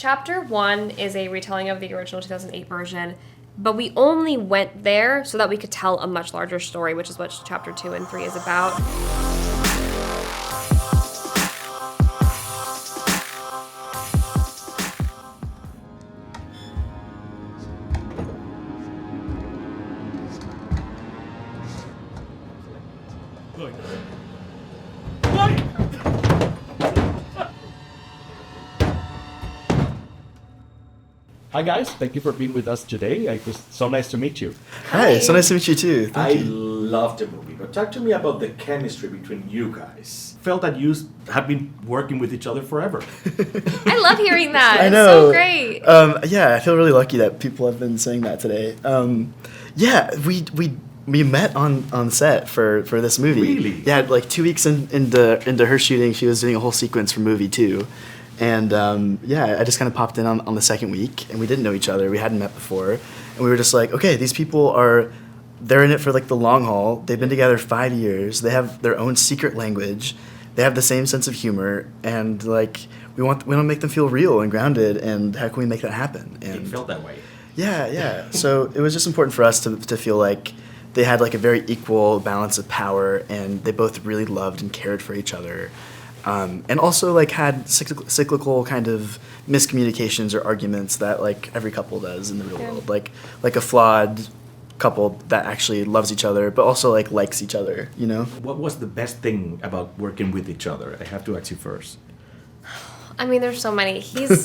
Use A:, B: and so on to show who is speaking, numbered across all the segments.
A: Chapter 1 is a retelling of the original 2008 version, but we only went there so that we could tell a much larger story, which is what Chapter 2 and 3 is about.
B: Hi guys, thank you for being with us today. It was so nice to meet you.
C: Hi, so nice to meet you too.
D: I
C: Thank you.
D: love the movie, but talk to me about the chemistry between you guys.
B: Felt that you have been working with each other forever.
A: I love hearing that.
C: I
A: It's
C: know.
A: so great.
C: Yeah, I feel really lucky that people have been saying that today. We met on set for this movie.
B: Really?
C: Yeah, like 2 weeks into her shooting, she was doing a whole sequence for movie 2. And I just kind of popped in on the second week, and we didn't know each other. We hadn't met before, and we were just like, okay, these people they're in it for like the long haul. They've been together 5 years. They have their own secret language. They have the same sense of humor, and like we want to make them feel real and grounded. And how can we make that happen? And
B: It felt that way.
C: yeah. So it was just important for us to feel like they had like a very equal balance of power, and they both really loved and cared for each other. And also like had cyclical kind of miscommunications or arguments that like every couple does in the real world, like a flawed couple that actually loves each other but also like likes each other, you know.
B: What was the best thing about working with each other? I have to ask you first.
A: I mean, there's so many. He's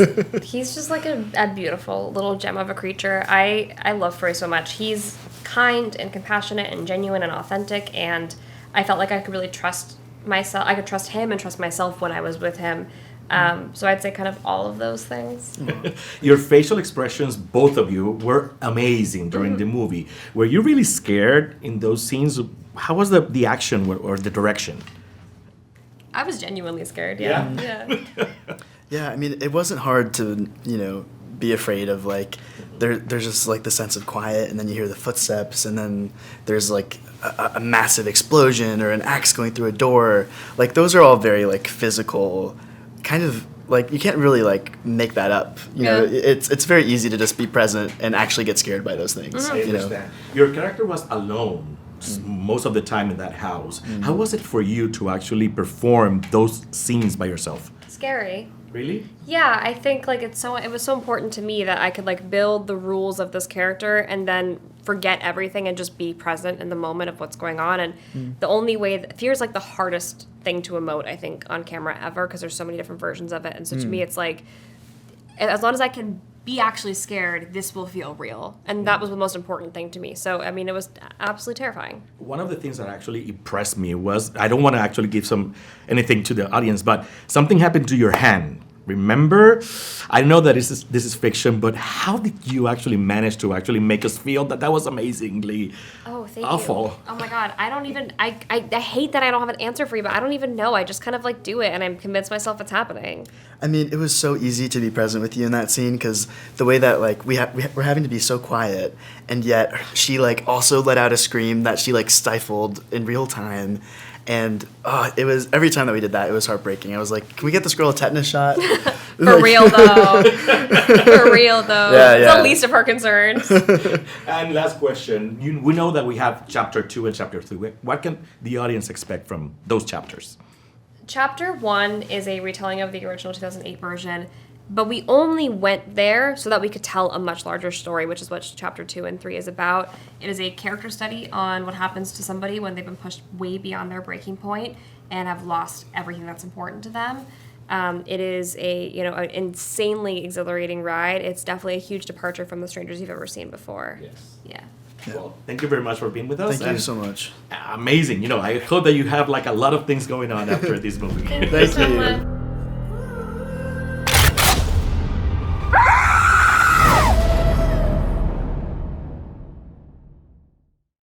A: just like a beautiful little gem of a creature. I love Froy so much. He's kind and compassionate and genuine and authentic, and I felt like I could really trust myself. I could trust him and trust myself when I was with him. So I'd say kind of all of those things.
B: Your facial expressions, both of you, were amazing during the movie. Were you really scared in those scenes? How was the action or the direction?
A: I was genuinely scared. Yeah.
C: Yeah, I mean, it wasn't hard to, be afraid of like there's just like the sense of quiet, and then you hear the footsteps, and then there's like a massive explosion or an axe going through a door. Like those are all very like physical, kind of like you can't really like make that up. You know, it's very easy to just be present and actually get scared by those things.
B: I understand. Your character was alone most of the time in that house. How was it for you to actually perform those scenes by yourself?
A: Scary.
B: Really?
A: Yeah, I think like it was so important to me that I could like build the rules of this character and then forget everything and just be present in the moment of what's going on. And the only way fear is like the hardest thing to emote, I think, on camera ever, because there's so many different versions of it. And so to me, it's like as long as I can be actually scared, this will feel real. And that was the most important thing to me. So, I mean, it was absolutely terrifying.
B: One of the things that actually impressed me was, I don't want to actually give anything to the audience, but something happened to your hand. Remember? I know that this is fiction, but how did you actually manage to actually make us feel that was amazingly awful?
A: You. Oh my God. I hate that I don't have an answer for you, but I don't even know. I just kind of like do it, and I'm convinced myself it's happening.
C: I mean, it was so easy to be present with you in that scene, because the way that like we're having to be so quiet, and yet she like also let out a scream that she like stifled in real time. And it was every time that we did that, it was heartbreaking. I was like, "Can we get this girl a tetanus shot?"
A: For real though. For real though.
C: Yeah,
A: it's the least of her concerns.
B: And last question: we know that we have chapter 2 and chapter 3. What can the audience expect from those chapters?
A: Chapter 1 is a retelling of the original 2008 version, but we only went there so that we could tell a much larger story, which is what Chapter 2 and 3 is about. It is a character study on what happens to somebody when they've been pushed way beyond their breaking point and have lost everything that's important to them. It is an insanely exhilarating ride. It's definitely a huge departure from the strangers you've ever seen before.
B: Yes.
A: Yeah.
B: Well, thank you very much for being with us.
C: Thank you so much.
B: Amazing. I hope that you have like a lot of things going on after this movie.
A: Thank you so much.